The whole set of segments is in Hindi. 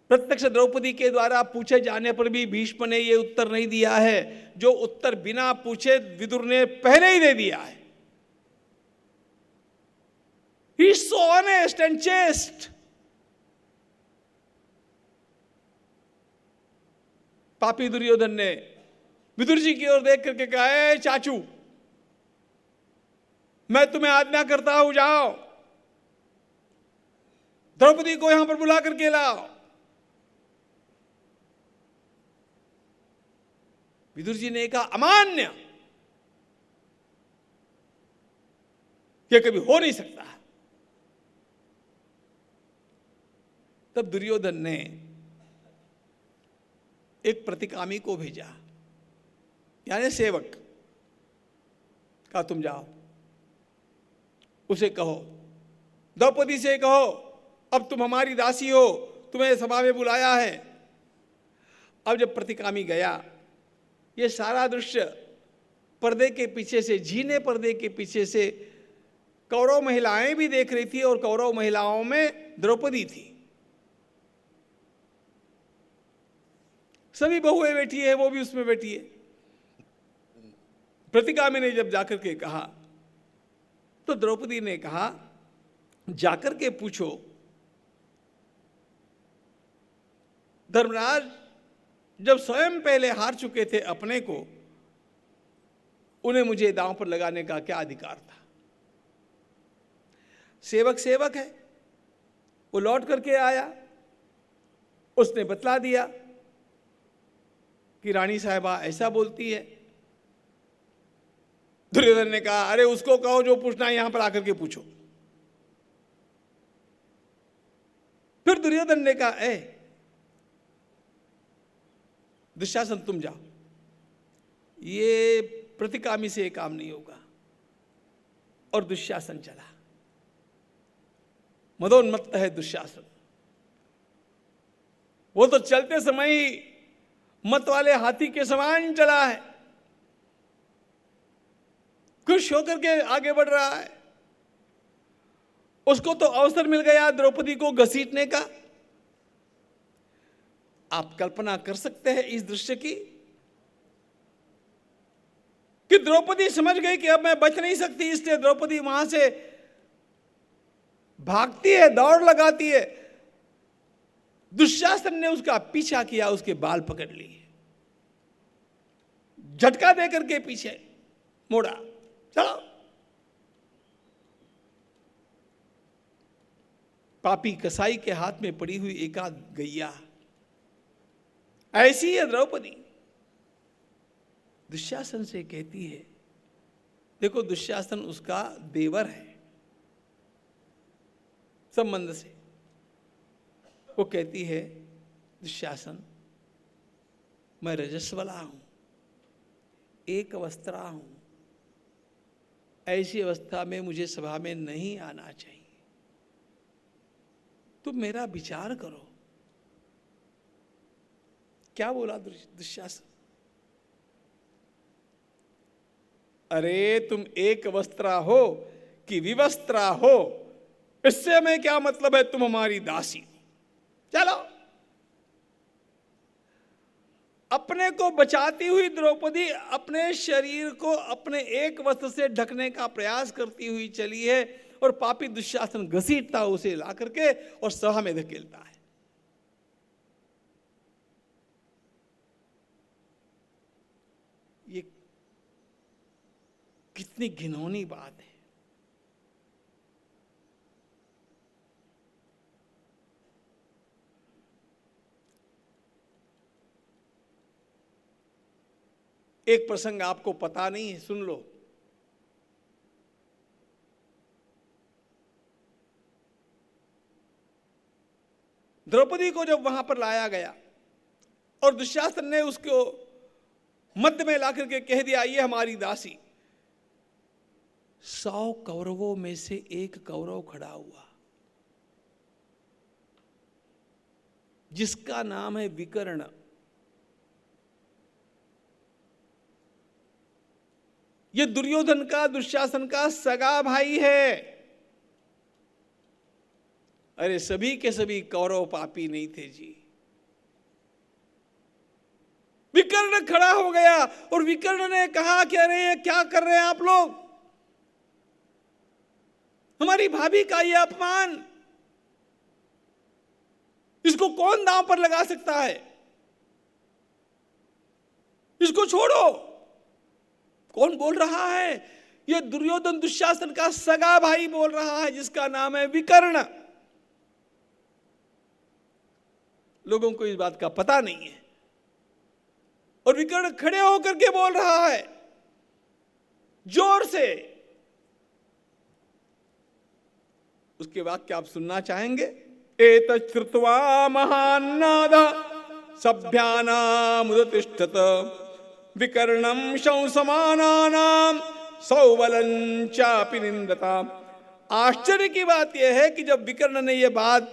प्रत्यक्ष द्रौपदी के द्वारा पूछे जाने पर भी भीष्म ने यह उत्तर नहीं दिया है जो उत्तर बिना पूछे विदुर ने पहले ही दे दिया है। He is so honest and chaste. पापी दुर्योधन ने विदुर जी की ओर देख करके कहा, है चाचू, मैं तुम्हें आज्ञा करता हूं, जाओ द्रौपदी को यहां पर बुला करके लाओ। विदुर जी ने कहा, अमान्य, यह कभी हो नहीं सकता। तब दुर्योधन ने एक प्रतिकामी को भेजा, यानी सेवक, कहा तुम जाओ, उसे कहो, द्रौपदी से कहो, अब तुम हमारी दासी हो, तुम्हें सभा में बुलाया है। अब जब प्रतिकामी गया, ये सारा दृश्य पर्दे के पीछे से, झीने पर्दे के पीछे से कौरव महिलाएं भी देख रही थी और कौरव महिलाओं में द्रौपदी थी। सभी बहुएं बैठी है, वो भी उसमें बैठी है। प्रतिकामी ने जब जाकर के कहा तो द्रौपदी ने कहा, जाकर के पूछो धर्मराज जब स्वयं पहले हार चुके थे अपने को, उन्हें मुझे दांव पर लगाने का क्या अधिकार था। सेवक सेवक है, वो लौट करके आया, उसने बतला दिया कि रानी साहिबा ऐसा बोलती है। दुर्योधन ने कहा, अरे उसको कहो जो पूछना है यहां पर आकर के पूछो। फिर दुर्योधन ने कहा, ए दुशासन तुम जाओ, ये प्रतिकामी से काम नहीं होगा। और दुशासन चला। मदोन्मत्त है दुशासन, वो तो चलते समय ही मत वाले हाथी के समान चला है, खुश होकर के आगे बढ़ रहा है। उसको तो अवसर मिल गया द्रौपदी को घसीटने का। आप कल्पना कर सकते हैं इस दृश्य की कि द्रौपदी समझ गई कि अब मैं बच नहीं सकती, इसलिए द्रौपदी वहां से भागती है, दौड़ लगाती है। दुशासन ने उसका पीछा किया, उसके बाल पकड़ लिए, झटका देकर के पीछे मोड़ा, चलो। पापी कसाई के हाथ में पड़ी हुई एकाध गैया, ऐसी है द्रौपदी। दुशासन से कहती है, देखो दुशासन उसका देवर है संबंध से। वो कहती है, दुशासन मैं रजस्वला हूं, एक अवस्था हूं, ऐसी अवस्था में मुझे सभा में नहीं आना चाहिए, तुम मेरा विचार करो। क्या बोला दुशासन? अरे तुम एक वस्त्रा हो कि विवस्त्रा हो, इससे हमें क्या मतलब है, तुम हमारी दासी। चलो। अपने को बचाती हुई द्रौपदी अपने शरीर को अपने एक वस्त्र से ढकने का प्रयास करती हुई चली है और पापी दुशासन घसीटता उसे ला करके और सभा में धकेलता है। ये कितनी घिनौनी बात है। एक प्रसंग आपको पता नहीं है, सुन लो। द्रौपदी को जब वहां पर लाया गया और दुशासन ने उसको मध्य में लाकर के कह दिया, ये हमारी दासी। 100 कौरवों में से एक कौरव खड़ा हुआ जिसका नाम है विकर्ण। ये दुर्योधन का, दुशासन का सगा भाई है। अरे सभी के सभी कौरव पापी नहीं थे जी। विकर्ण खड़ा हो गया और विकर्ण ने कहा कि अरे क्या कर रहे हैं आप लोग, हमारी भाभी का ये अपमान, इसको कौन दांव पर लगा सकता है, इसको छोड़ो। कौन बोल रहा है? ये दुर्योधन दुशासन का सगा भाई बोल रहा है, जिसका नाम है विकर्ण। लोगों को इस बात का पता नहीं है और विकर्ण खड़े होकर के बोल रहा है जोर से। उसके वाक्य आप सुनना चाहेंगे? एतत् श्रुत्वा महान्नाद सभ्यानामुदतिष्ठत विकर्णं शंसमानानां सौबलं चापि निंदता। आश्चर्य की बात यह है कि जब विकर्ण ने यह बात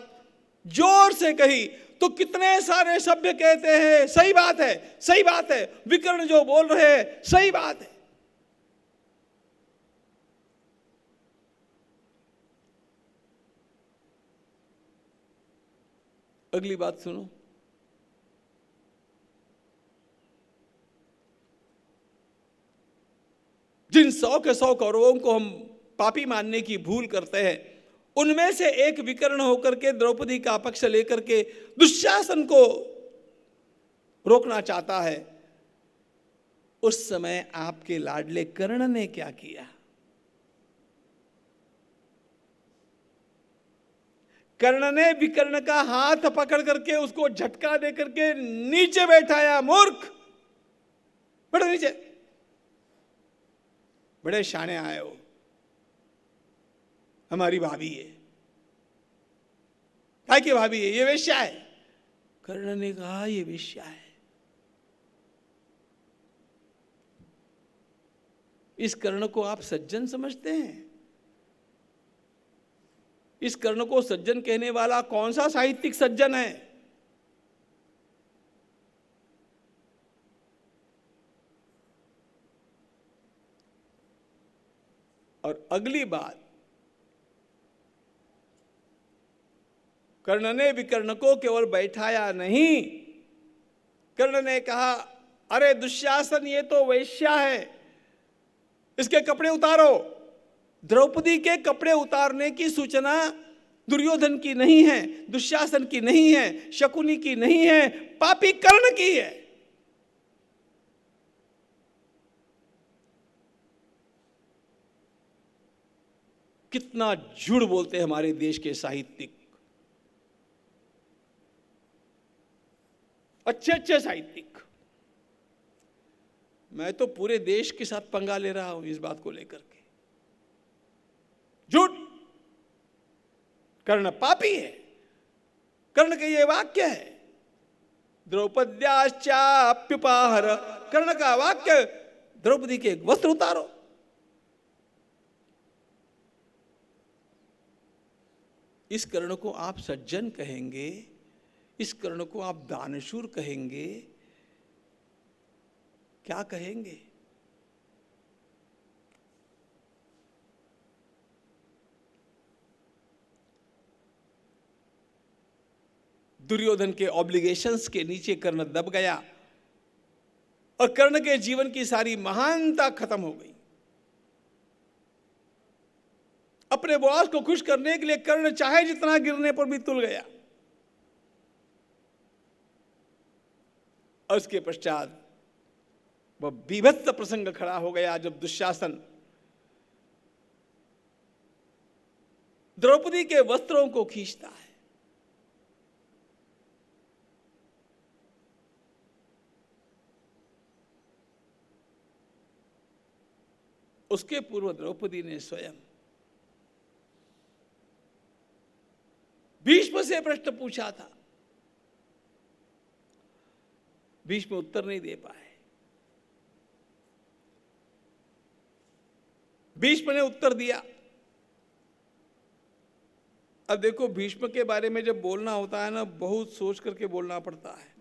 जोर से कही तो कितने सारे सभ्य कहते हैं सही बात है, सही बात है, विकर्ण जो बोल रहे हैं सही बात है। अगली बात सुनो। जिन 100 के 100 कौरवों को हम पापी मानने की भूल करते हैं, उनमें से एक विकर्ण होकर के द्रौपदी का पक्ष लेकर के दुशासन को रोकना चाहता है। उस समय आपके लाडले कर्ण ने क्या किया? कर्ण ने विकर्ण का हाथ पकड़ करके उसको झटका दे करके नीचे बैठाया। मूर्ख, बैठो नीचे, बड़े शाने आए हो, हमारी भाभी है। क्या की भाभी है? ये वेश्या है। कर्ण ने कहा ये वेश्या है। इस कर्ण को आप सज्जन समझते हैं? इस कर्ण को सज्जन कहने वाला कौन सा साहित्यिक सज्जन है? और अगली बात, कर्ण ने विकर्ण को केवल बैठाया नहीं, कर्ण ने कहा अरे दुशासन ये तो वेश्या है, इसके कपड़े उतारो। द्रौपदी के कपड़े उतारने की सूचना दुर्योधन की नहीं है, दुशासन की नहीं है, शकुनी की नहीं है, पापी कर्ण की है। कितना झूठ बोलते हैं हमारे देश के साहित्यिक, अच्छे अच्छे साहित्यिक। मैं तो पूरे देश के साथ पंगा ले रहा हूं इस बात को लेकर के। झूठ। कर्ण पापी है। कर्ण का ये वाक्य है, द्रौपद्याश्चाप्युपाहर। कर्ण का वाक्य, द्रौपदी के वस्त्र उतारो। इस कर्ण को आप सज्जन कहेंगे, इस कर्ण को आप दानशूर कहेंगे, क्या कहेंगे? दुर्योधन के ऑब्लिगेशंस के नीचे कर्ण दब गया और कर्ण के जीवन की सारी महानता खत्म हो गई। अपने बॉस को खुश करने के लिए कर्ण चाहे जितना गिरने पर भी तुल गया। और उसके पश्चात वह बीभत्स प्रसंग खड़ा हो गया जब दुशासन द्रौपदी के वस्त्रों को खींचता है। उसके पूर्व द्रौपदी ने स्वयं भीष्म से प्रश्न पूछा था, भीष्म उत्तर नहीं दे पाए। भीष्म ने उत्तर दिया। अब देखो, भीष्म के बारे में जब बोलना होता है ना, बहुत सोच करके बोलना पड़ता है।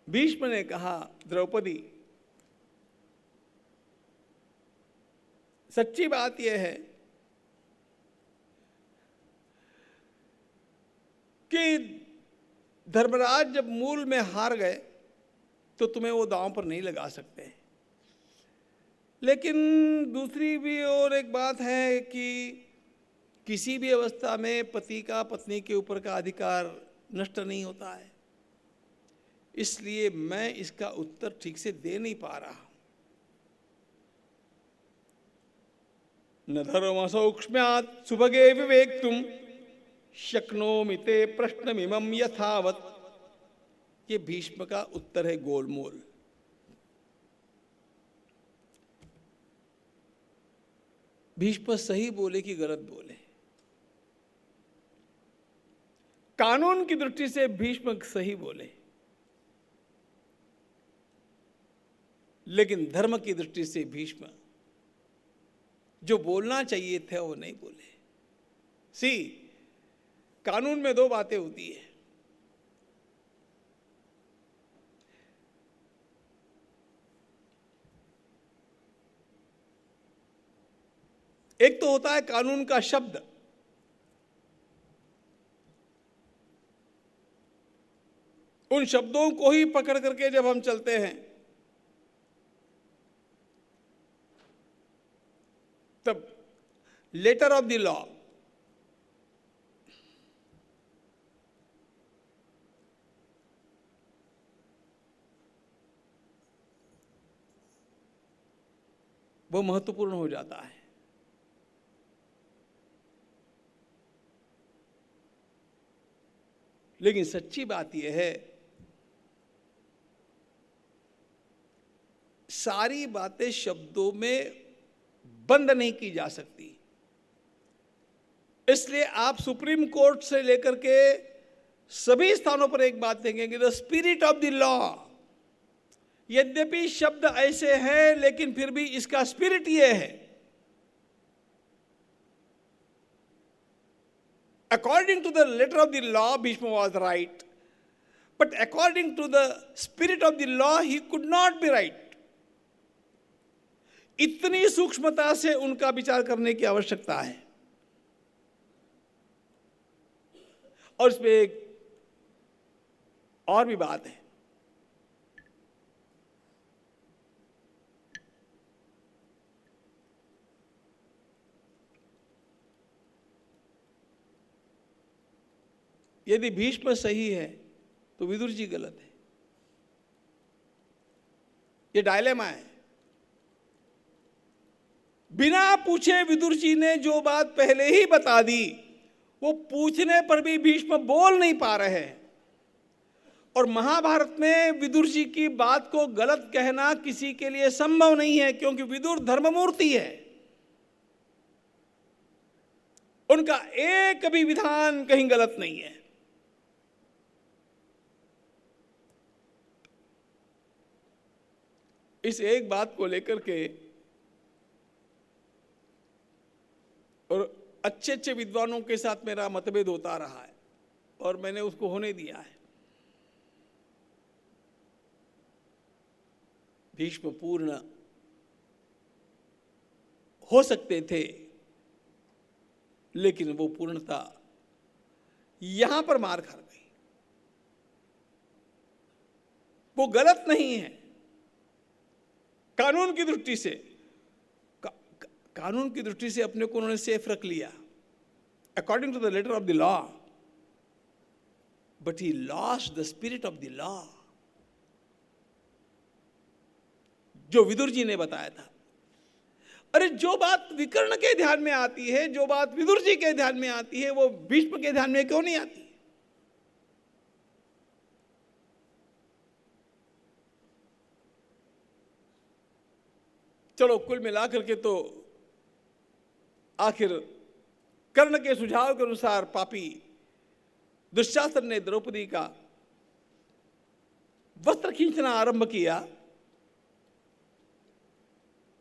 भीष्म ने कहा, द्रौपदी, सच्ची बात यह है कि धर्मराज जब मूल में हार गए तो तुम्हें वो दांव पर नहीं लगा सकते। लेकिन दूसरी भी और एक बात है कि किसी भी अवस्था में पति का पत्नी के ऊपर का अधिकार नष्ट नहीं होता है, इसलिए मैं इसका उत्तर ठीक से दे नहीं पा रहा। न धर्मसौक्ष्म्यात् सुभगे विवेक्तुम शक्नोमि ते प्रश्नमिमं यथावत्। ये भीष्म का उत्तर है गोलमोल। भीष्म सही बोले कि गलत बोले? कानून की दृष्टि से भीष्म सही बोले, लेकिन धर्म की दृष्टि से भीष्म जो बोलना चाहिए थे वो नहीं बोले। कानून में दो बातें होती है। एक तो होता है कानून का शब्द, उन शब्दों को ही पकड़ करके जब हम चलते हैं तब लेटर ऑफ द लॉ, वो महत्वपूर्ण हो जाता है। लेकिन सच्ची बात यह है, सारी बातें शब्दों में बंद नहीं की जा सकती। इसलिए आप सुप्रीम कोर्ट से लेकर के सभी स्थानों पर एक बात देखेंगे, the spirit of the law. यद्यपि शब्द ऐसे हैं लेकिन फिर भी इसका स्पिरिट ये है, according to the letter of the law Bhishma was right, but according to the spirit of the law he could not be right। इतनी सूक्ष्मता से उनका विचार करने की आवश्यकता है। और इसमें एक और भी बात है, यदि भीष्म सही है तो विदुर जी गलत है। ये डायलेमा है। बिना पूछे विदुर जी ने जो बात पहले ही बता दी, वो पूछने पर भी भीष्म बोल नहीं पा रहे हैं। और महाभारत में विदुर जी की बात को गलत कहना किसी के लिए संभव नहीं है, क्योंकि विदुर धर्ममूर्ति है। उनका एक भी विधान कहीं गलत नहीं है। इस एक बात को लेकर के और अच्छे अच्छे विद्वानों के साथ मेरा मतभेद होता रहा है और मैंने उसको होने दिया है। भीष्म पूर्ण हो सकते थे, लेकिन वो पूर्णता यहां पर मार खा गई। वो गलत नहीं है कानून की दृष्टि से। कानून की दृष्टि से अपने को उन्होंने सेफ रख लिया, according to the letter of the law, but he lost the spirit of the law, जो विदुर जी ने बताया था। अरे जो बात विकर्ण के ध्यान में आती है, जो बात विदुर जी के ध्यान में आती है, वो भीष्म के ध्यान में क्यों नहीं आती? चलो कुल मिलाकर के तो आखिर कर्ण के सुझाव के अनुसार पापी दुशासन ने द्रौपदी का वस्त्र खींचना आरंभ किया।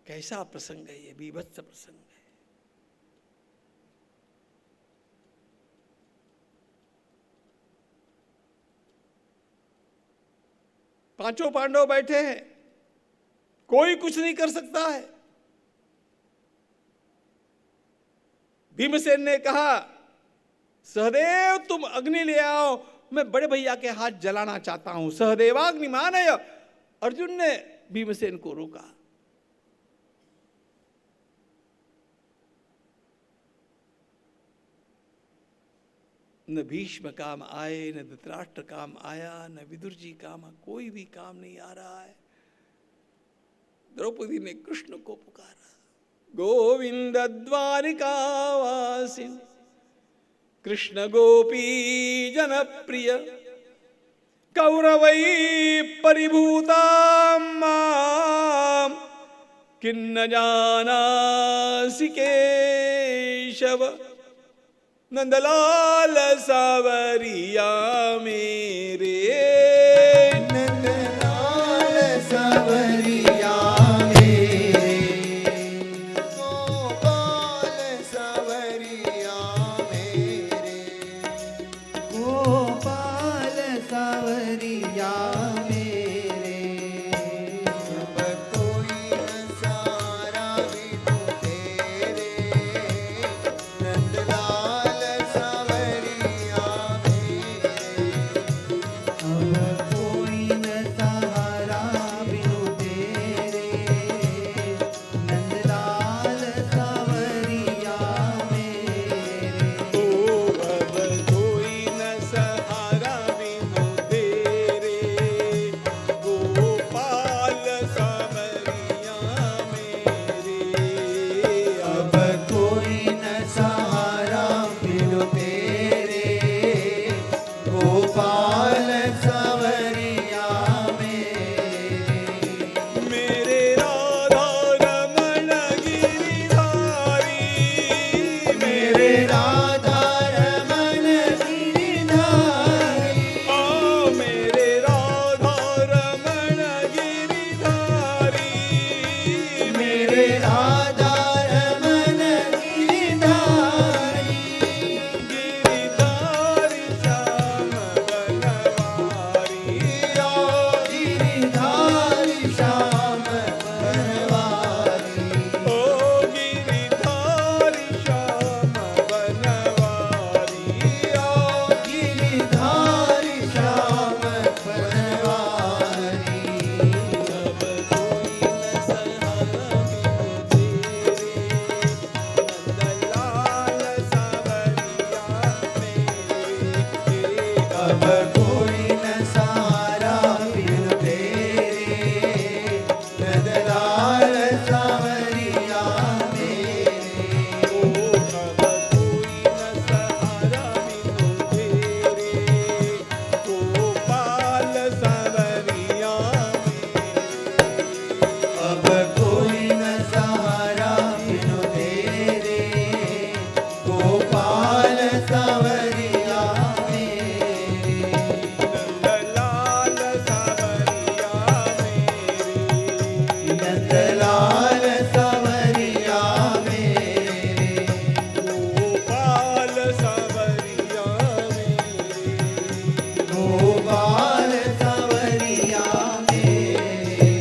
कैसा प्रसंग है ये, बीभत्स प्रसंग है। पांचों पांडव बैठे हैं, कोई कुछ नहीं कर सकता है। भीमसेन ने कहा सहदेव तुम अग्नि ले आओ, मैं बड़े भैया के हाथ जलाना चाहता हूं। सहदेवाग्निमानय, अर्जुन ने भीमसेन को रोका। न भीष्म काम आए, न धृतराष्ट्र काम आया, न विदुर जी काम, कोई भी काम नहीं आ रहा है। द्रौपदी ने कृष्ण को पुकारा, गोविंद द्वारिकावासिन कृष्ण गोपी जनप्रिय, कौरवै परिभूता मां किन्न जानासि केशव, नंदलाल सावरिया मेरे, नंदलाल सावरिया मेरे, गोपाल सावरिया मेरे, गोपाल सावरिया मेरे, अब कोई न सहारा बिनु तेरे, नंदलाल सावरिया मेरे, अब कोई न सहारा बिनु तेरे, नंदलाल सावरिया मेरे, ओ अब कोई न सहारा बिनु तेरे, गोपाल सावरिया मेरे, अब कोई न सहारा बिनु तेरे, गोपाल सावरिया मेरे, मेरे राधा रमण गिरिधारी, मेरे राधा रमन गिरिधारी, ओ मेरे राधा रमण गिरिधारी, मेरे राधा रमन गिरिधारी, गिरिधारी श्याम बनवारी, गिरिधारी श्याम बनवारी, ओ गिरिधारी श्याम बनवारी, गिरिधारी श्याम बनवारी, अब कोई न सहारा बिनु तेरे, नंदलाल सावरिया मेरे, अब कोई न सहारा बिनु तेरे, नंदलाल सावरिया मेरे, ओ अब कोई न सहारा बिनु तेरे, गोपाल सावरिया मेरे, अब कोई न सहारा बिनु तेरे, गोपाल सावरिया मेरे, नंदलाल सावरिया मेरे, नंदलाल सावरिया मेरे, गोपाल सावरिया मेरे, गोपाल सावरिया मेरे,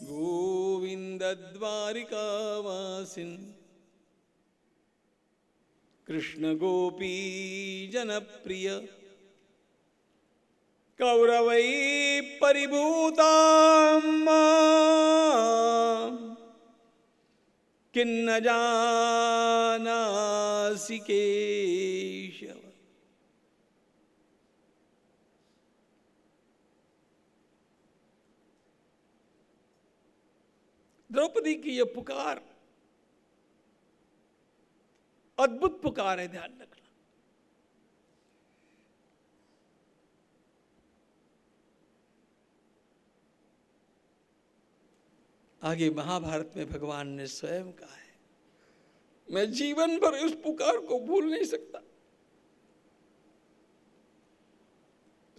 गोविंद द्वारिकावासिन कृष्ण गोपी जनप्रिय, कौरवै परिभूता मां किन्न जानासि केशव। द्रौपदी की यह पुकार अद्भुत पुकार है, ध्यान रखना। आगे महाभारत में भगवान ने स्वयं कहा है, मैं जीवन भर उस पुकार को भूल नहीं सकता।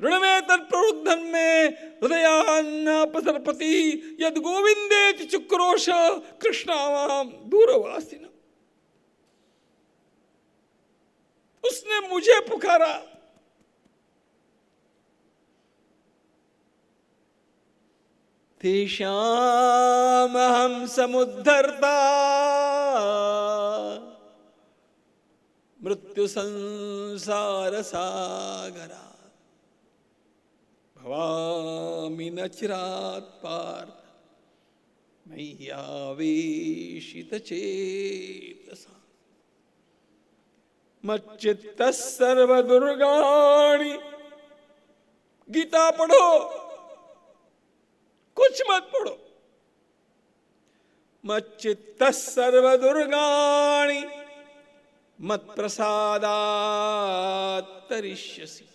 ऋणमे तत्प्रवृद्धन में हृदयान्नापसर्पति यद गोविंदेति चुक्रोश कृष्णावाम दूरवासिन। उसने मुझे पुकारा, तेषामहं समुद्धर्ता मृत्यु संसार सागरा भवामि न चिरात् पार्थ मय्यावेशित चेतसा मच्चित्तः सर्वदुर्गाणि। गीता पढ़ो, कुछ मत पढ़ो। मच्चित्तः सर्वदुर्गाणि मत्प्रसादात् तरिष्यसि।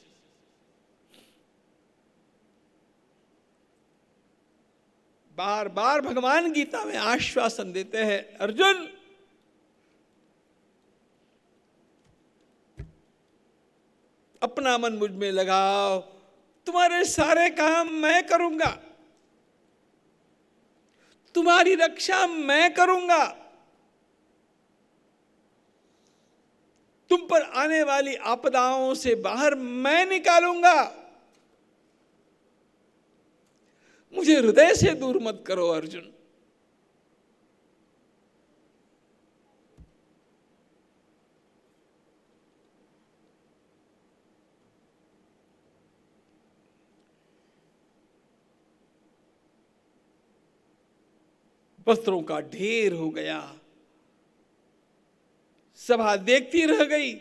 बार बार भगवान गीता में आश्वासन देते हैं, अर्जुन अपना मन मुझ में लगाओ, तुम्हारे सारे काम मैं करूंगा, तुम्हारी रक्षा मैं करूंगा, तुम पर आने वाली आपदाओं से बाहर मैं निकालूंगा। मुझे हृदय से दूर मत करो अर्जुन। वस्त्रों का ढेर हो गया, सभा देखती रह गई।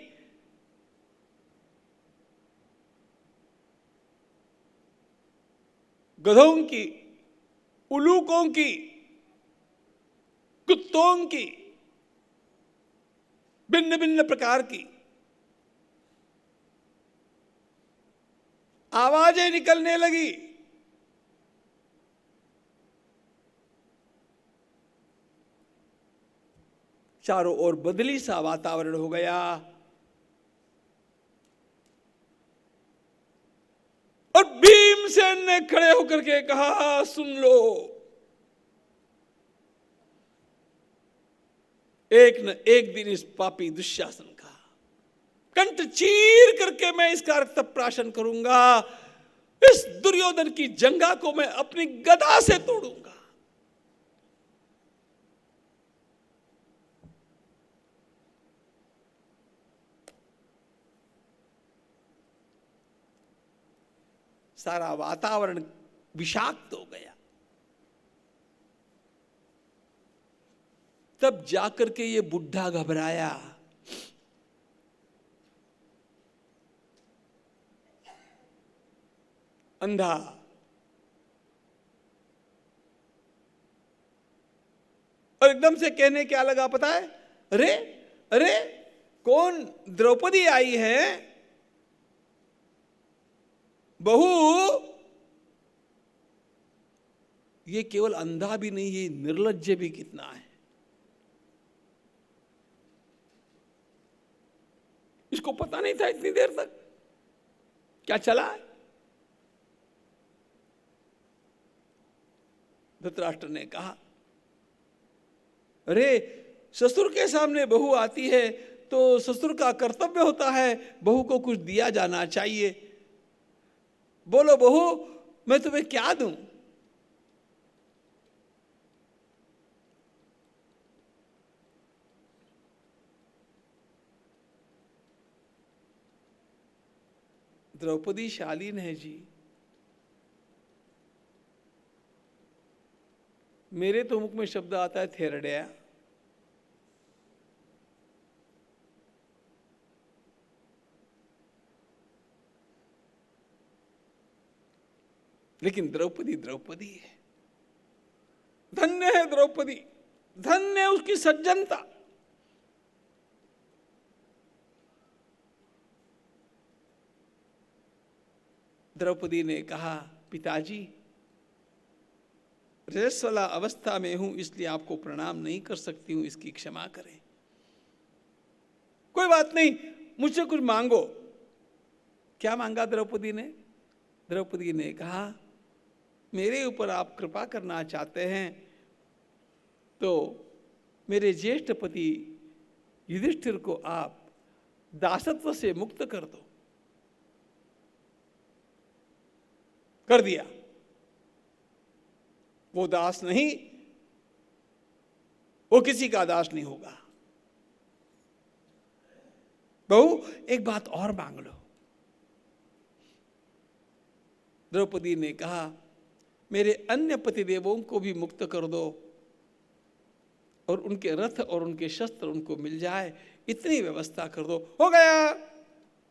गधों की, उलूकों की, कुत्तों की, भिन्न भिन्न प्रकार की आवाजें निकलने लगी। चारों ओर बदली सा वातावरण हो गया और भीमसेन ने खड़े होकर के कहा, सुन लो, एक न एक दिन इस पापी दुशासन का कंठ चीर करके मैं इसका रक्तप्राशन करूंगा। इस दुर्योधन की जंगा को मैं अपनी गदा से तोड़ूंगा। सारा वातावरण विषाक्त हो गया। तब जाकर के ये बुढ़ा घबराया। अंधा और एकदम से कहने क्या लगा पता है? अरे अरे कौन द्रौपदी आई है? बहू, ये केवल अंधा भी नहीं, ये निर्लज्ज भी कितना है। इसको पता नहीं था इतनी देर तक क्या चला है। धृतराष्ट्र ने कहा, अरे ससुर के सामने बहू आती है तो ससुर का कर्तव्य होता है बहू को कुछ दिया जाना चाहिए। बोलो बहू, मैं तुम्हें क्या दूं? द्रौपदी शालीन है जी। मेरे तो मुख में शब्द आता है थेरड़िया। लेकिन द्रौपदी द्रौपदी है। धन्य है द्रौपदी, धन्य है उसकी सज्जनता। द्रौपदी ने कहा, पिताजी रजस्वला अवस्था में हूं इसलिए आपको प्रणाम नहीं कर सकती हूं, इसकी क्षमा करें। कोई बात नहीं, मुझसे कुछ मांगो। क्या मांगा द्रौपदी ने? द्रौपदी ने कहा, मेरे ऊपर आप कृपा करना चाहते हैं तो मेरे ज्येष्ठ पति युधिष्ठिर को आप दासत्व से मुक्त कर दो। कर दिया। वो दास नहीं, वो किसी का दास नहीं होगा। बहू एक बात और मांग लो। द्रौपदी ने कहा मेरे अन्य पतिदेवों को भी मुक्त कर दो और उनके रथ और उनके शस्त्र उनको मिल जाए, इतनी व्यवस्था कर दो। हो गया।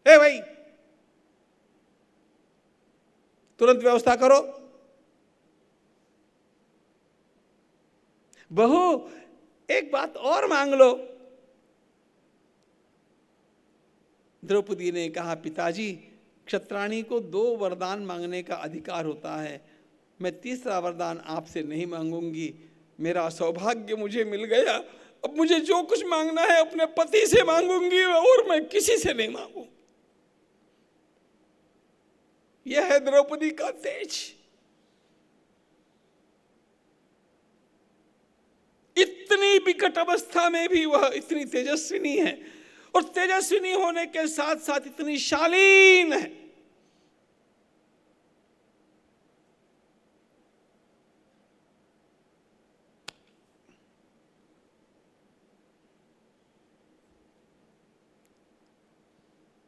ए भाई तुरंत व्यवस्था करो। बहू एक बात और मांग लो। द्रौपदी ने कहा पिताजी क्षत्राणी को 2 वरदान मांगने का अधिकार होता है, मैं तीसरा वरदान आपसे नहीं मांगूंगी। मेरा सौभाग्य मुझे मिल गया, अब मुझे जो कुछ मांगना है अपने पति से मांगूंगी और मैं किसी से नहीं मांगू। यह है द्रौपदी का तेज। इतनी विकट अवस्था में भी वह इतनी तेजस्विनी है, और तेजस्विनी होने के साथ साथ इतनी शालीन है।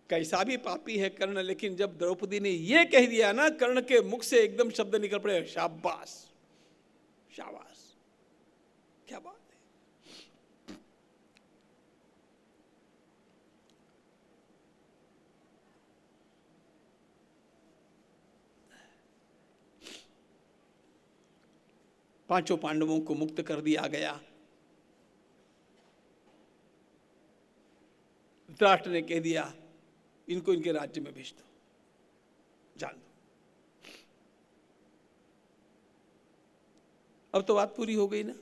कैसा भी पापी है कर्ण, लेकिन जब द्रौपदी ने यह कह दिया ना, कर्ण के मुख से एकदम शब्द निकल पड़े, शाबाश शाबाश, क्या बात है। पांचों पांडवों को मुक्त कर दिया गया। धृतराष्ट्र ने कह दिया इनको इनके राज्य में भेज दो, जान दो। अब तो बात पूरी हो गई ना।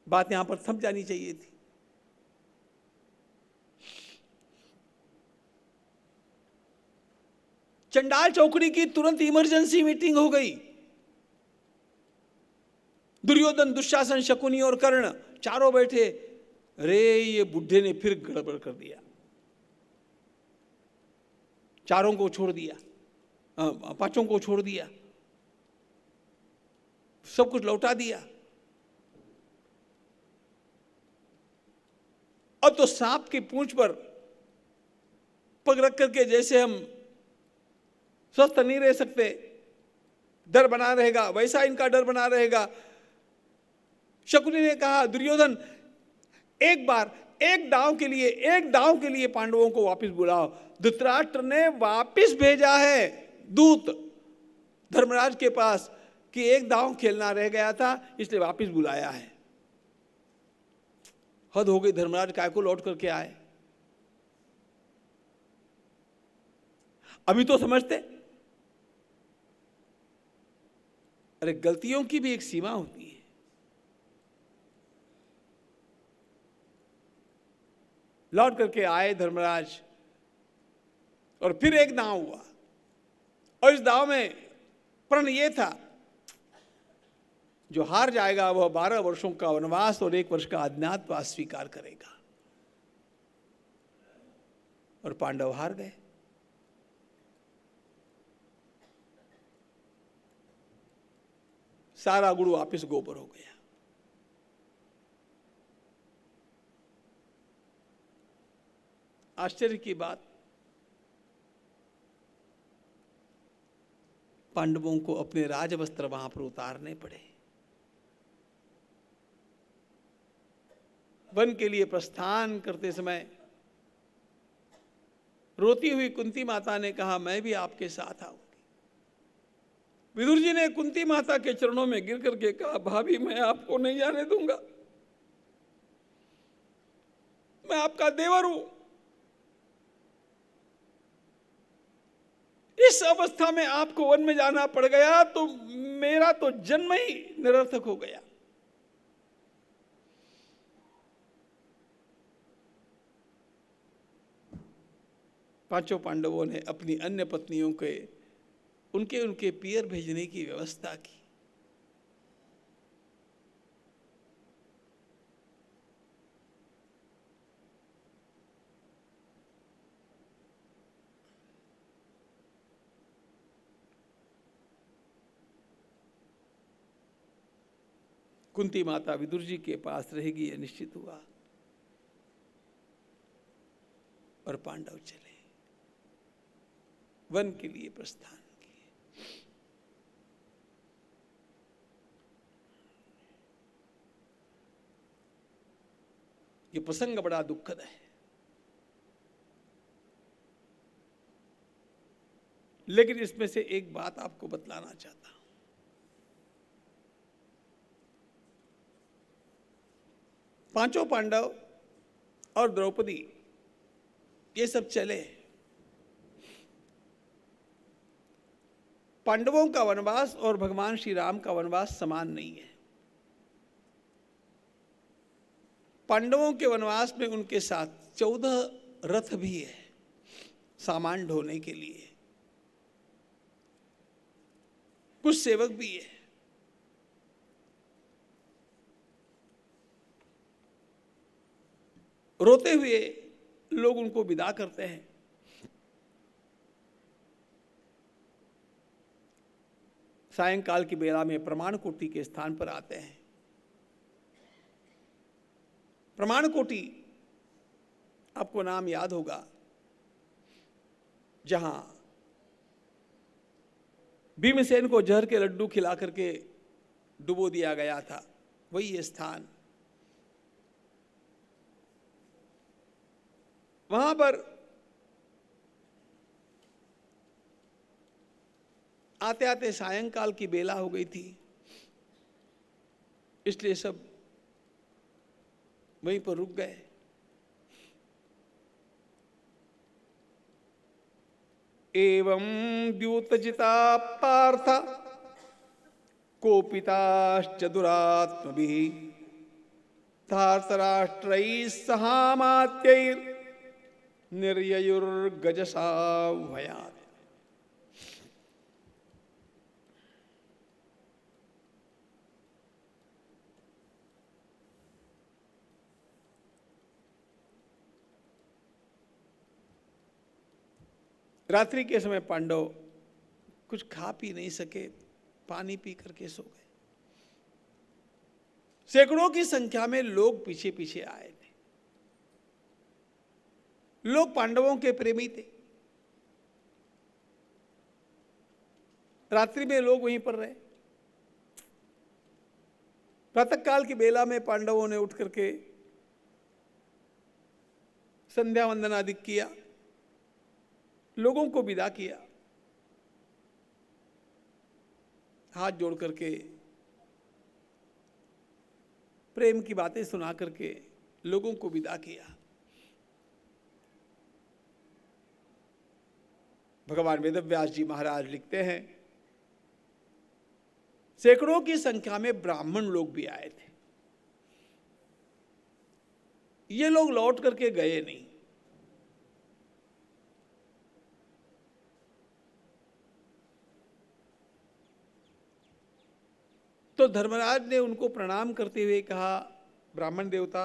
बात यहां पर थम जानी चाहिए थी। चंडाल चौकड़ी की तुरंत इमरजेंसी मीटिंग हो गई। दुर्योधन, दुशासन, शकुनी और कर्ण चारों बैठे। अरे ये बुढ़े ने फिर गड़बड़ कर दिया, चारों को छोड़ दिया, पांचों को छोड़ दिया, सब कुछ लौटा दिया। अब तो सांप की पूंछ पर पग रख करके जैसे हम स्वस्थ नहीं रह सकते, डर बना रहेगा, वैसा इनका डर बना रहेगा। शकुनी ने कहा दुर्योधन एक बार, एक दांव के लिए पांडवों को वापस बुलाओ। धृतराष्ट्र ने वापस भेजा है दूत धर्मराज के पास कि एक दांव खेलना रह गया था, इसलिए वापस बुलाया है। हद हो गई, धर्मराज काय को लौट करके आए। अभी तो समझते, अरे गलतियों की भी एक सीमा होती है। लौट करके आए धर्मराज, और फिर एक दांव हुआ, और इस दांव में प्रण यह था जो हार जाएगा वह 12 वर्षों का वनवास और 1 वर्ष का अज्ञातवास स्वीकार करेगा। और पांडव हार गए। सारा गुरु वापिस गोबर हो गया। आश्चर्य की बात, पांडवों को अपने राजवस्त्र वहां पर उतारने पड़े। वन के लिए प्रस्थान करते समय रोती हुई कुंती माता ने कहा मैं भी आपके साथ आऊंगी। विदुर जी ने कुंती माता के चरणों में गिर करके कहा भाभी मैं आपको नहीं जाने दूंगा, मैं आपका देवर हूं। इस अवस्था में आपको वन में जाना पड़ गया तो मेरा तो जन्म ही निरर्थक हो गया। पांचों पांडवों ने अपनी अन्य पत्नियों के उनके पियर भेजने की व्यवस्था की। कुंती माता विदुर जी के पास रहेगी, यह निश्चित हुआ। और पांडव चले, वन के लिए प्रस्थान किए। ये प्रसंग बड़ा दुखद है, लेकिन इसमें से एक बात आपको बतलाना चाहता हूं। पांचों पांडव और द्रौपदी ये सब चले। पांडवों का वनवास और भगवान श्री राम का वनवास समान नहीं है। पांडवों के वनवास में उनके साथ 14 रथ भी है सामान ढोने के लिए, कुछ सेवक भी है। रोते हुए लोग उनको विदा करते हैं। सायंकाल की बेला में प्रमाण कोटि के स्थान पर आते हैं। प्रमाण कोटि आपको नाम याद होगा, जहां भीमसेन को जहर के लड्डू खिला करके डुबो दिया गया था, वही ये स्थान। वहां पर आते आते सायंकाल की बेला हो गई थी, इसलिए सब वहीं पर रुक गए। एवं द्यूतजिता पार्थ कोपिताश्च दुरात्मभिः धार्तराष्ट्रैः सहामात्यैर् निर्ययुर्गजसाह्वयात्। रात्रि के समय पांडव कुछ खा पी नहीं सके, पानी पी करके सो गए। सैकड़ों की संख्या में लोग पीछे पीछे आए थे। लोग पांडवों के प्रेमी थे। रात्रि में लोग वहीं पर रहे। प्रातःकाल की बेला में पांडवों ने उठ करके संध्या वंदन आदि किया, लोगों को विदा किया, हाथ जोड़ करके प्रेम की बातें सुना करके लोगों को विदा किया। भगवान वेदव्यास जी महाराज लिखते हैं, सैकड़ों की संख्या में ब्राह्मण लोग भी आए थे। ये लोग लौट करके गए नहीं। तो धर्मराज ने उनको प्रणाम करते हुए कहा, ब्राह्मण देवता,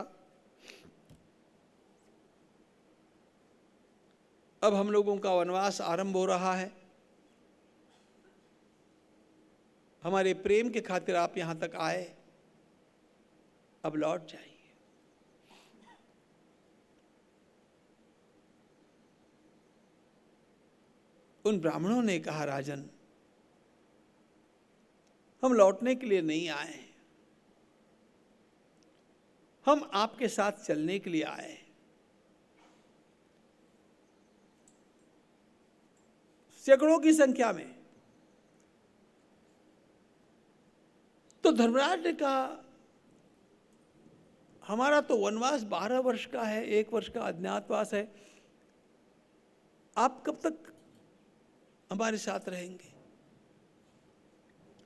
अब हम लोगों का वनवास आरंभ हो रहा है। हमारे प्रेम के खातिर आप यहां तक आए, अब लौट जाइए। उन ब्राह्मणों ने कहा, राजन, हम लौटने के लिए नहीं आए, हम आपके साथ चलने के लिए आए। सैकड़ों की संख्या में। तो धर्मराज ने कहा, हमारा तो वनवास 12 वर्ष का है, 1 वर्ष का अज्ञातवास है, आप कब तक हमारे साथ रहेंगे?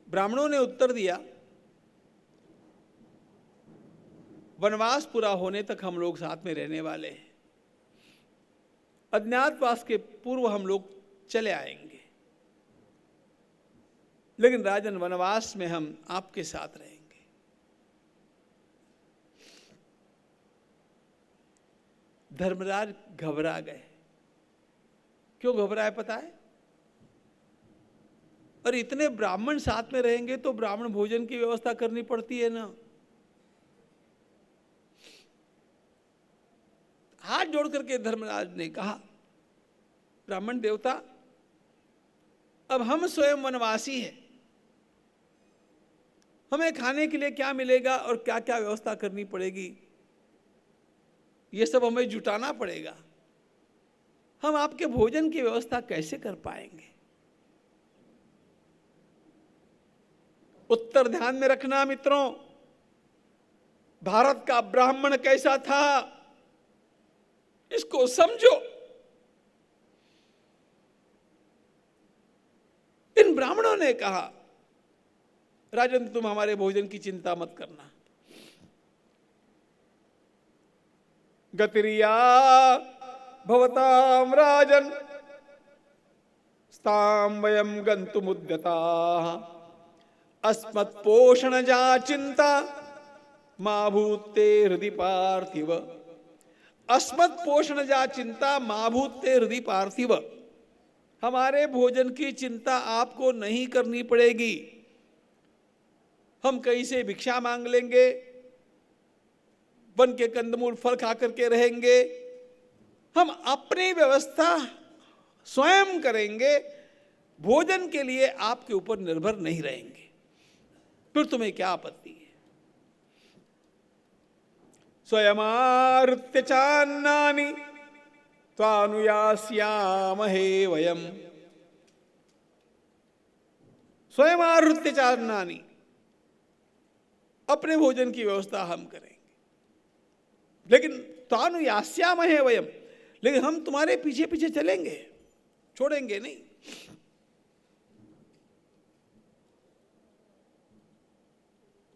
ब्राह्मणों ने उत्तर दिया, वनवास पूरा होने तक हम लोग साथ में रहने वाले हैं, अज्ञातवास के पूर्व हम लोग चले आएंगे, लेकिन राजन, वनवास में हम आपके साथ रहेंगे। धर्मराज घबरा गए। क्यों घबराए पता है? और इतने ब्राह्मण साथ में रहेंगे तो ब्राह्मण भोजन की व्यवस्था करनी पड़ती है ना। हाथ जोड़ करके धर्मराज ने कहा, ब्राह्मण देवता, अब हम स्वयं वनवासी हैं, हमें खाने के लिए क्या मिलेगा और क्या क्या व्यवस्था करनी पड़ेगी, ये सब हमें जुटाना पड़ेगा। हम आपके भोजन की व्यवस्था कैसे कर पाएंगे? उत्तर ध्यान में रखना मित्रों, भारत का ब्राह्मण कैसा था इसको समझो। इन ब्राह्मणों ने कहा, राजन तुम हमारे भोजन की चिंता मत करना, गतिरिया भवताम राजन स्ताम वयम गंतुमुद्यताः अस्मत् पोषण जा चिंता मां भूते हृदि पार्थिव। अस्मत् पोषण जा चिंता मां भूते हृदि पार्थिव। हमारे भोजन की चिंता आपको नहीं करनी पड़ेगी। हम कहीं से भिक्षा मांग लेंगे, वन के कंदमूल फल खा करके रहेंगे, हम अपनी व्यवस्था स्वयं करेंगे, भोजन के लिए आपके ऊपर निर्भर नहीं रहेंगे। फिर तुम्हें क्या आपत्ति है? स्वयमारुत्य चान्नानि त्वानुयास्यामहे वयम। स्वयमारुत्य चान्नानि, अपने भोजन की व्यवस्था हम करेंगे, लेकिन त्वानुयास्यामहे वयम, लेकिन हम तुम्हारे पीछे पीछे चलेंगे, छोड़ेंगे नहीं।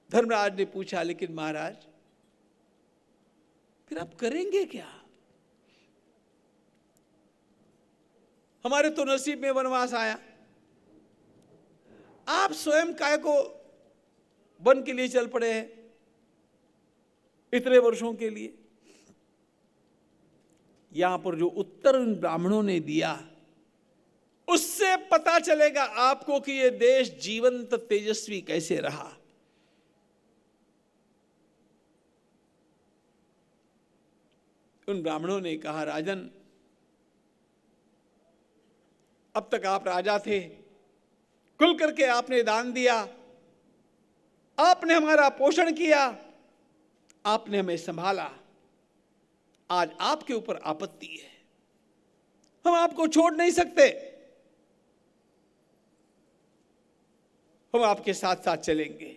धर्मराज ने पूछा, लेकिन महाराज फिर आप करेंगे क्या? हमारे तो नसीब में वनवास आया, आप स्वयं काय को वन के लिए चल पड़े हैं इतने वर्षों के लिए। यहां पर जो उत्तर उन ब्राह्मणों ने दिया, उससे पता चलेगा आपको कि यह देश जीवंत तेजस्वी कैसे रहा। उन ब्राह्मणों ने कहा, राजन अब तक आप राजा थे, खुल करके आपने दान दिया, आपने हमारा पोषण किया, आपने हमें संभाला, आज आपके ऊपर आपत्ति है, हम आपको छोड़ नहीं सकते, हम आपके साथ साथ चलेंगे।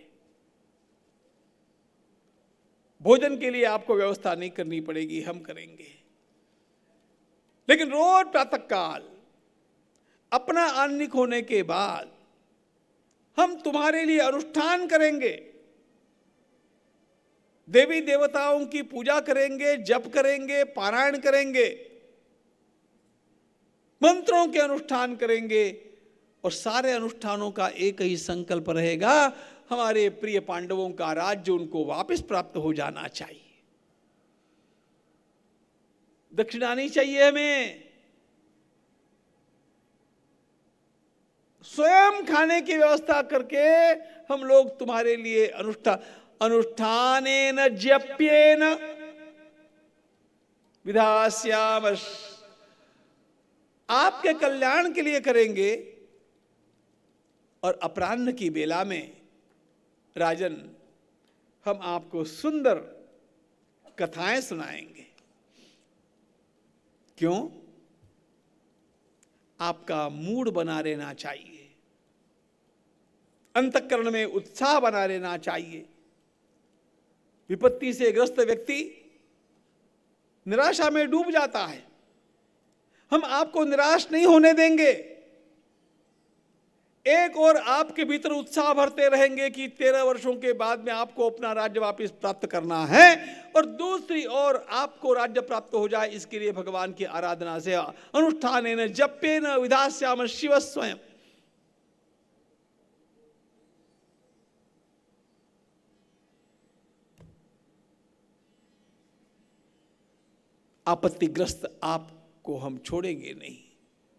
भोजन के लिए आपको व्यवस्था नहीं करनी पड़ेगी, हम करेंगे, लेकिन रोज प्रातःकाल अपना आन्निक होने के बाद हम तुम्हारे लिए अनुष्ठान करेंगे, देवी देवताओं की पूजा करेंगे, जप करेंगे, पारायण करेंगे, मंत्रों के अनुष्ठान करेंगे, और सारे अनुष्ठानों का एक ही संकल्प रहेगा, हमारे प्रिय पांडवों का राज्य उनको वापस प्राप्त हो जाना चाहिए। दक्षिणा नहीं चाहिए हमें, स्वयं खाने की व्यवस्था करके हम लोग तुम्हारे लिए अनुष्ठानेन जप्येन विधास्याम, आपके कल्याण के लिए करेंगे। और अपराह्न की बेला में राजन हम आपको सुंदर कथाएं सुनाएंगे। क्यों? आपका मूड बना रहना चाहिए, अंतःकरण में उत्साह बना रहना चाहिए। विपत्ति से ग्रस्त व्यक्ति निराशा में डूब जाता है, हम आपको निराश नहीं होने देंगे। एक और आपके भीतर उत्साह भरते रहेंगे कि 13 वर्षों के बाद में आपको अपना राज्य वापस प्राप्त करना है, और दूसरी ओर आपको राज्य प्राप्त हो जाए, इसके लिए भगवान की आराधना से अनुष्ठानेन जप्येन विधास्याम शिव स्वयं। आपत्तिग्रस्त आपको हम छोड़ेंगे नहीं।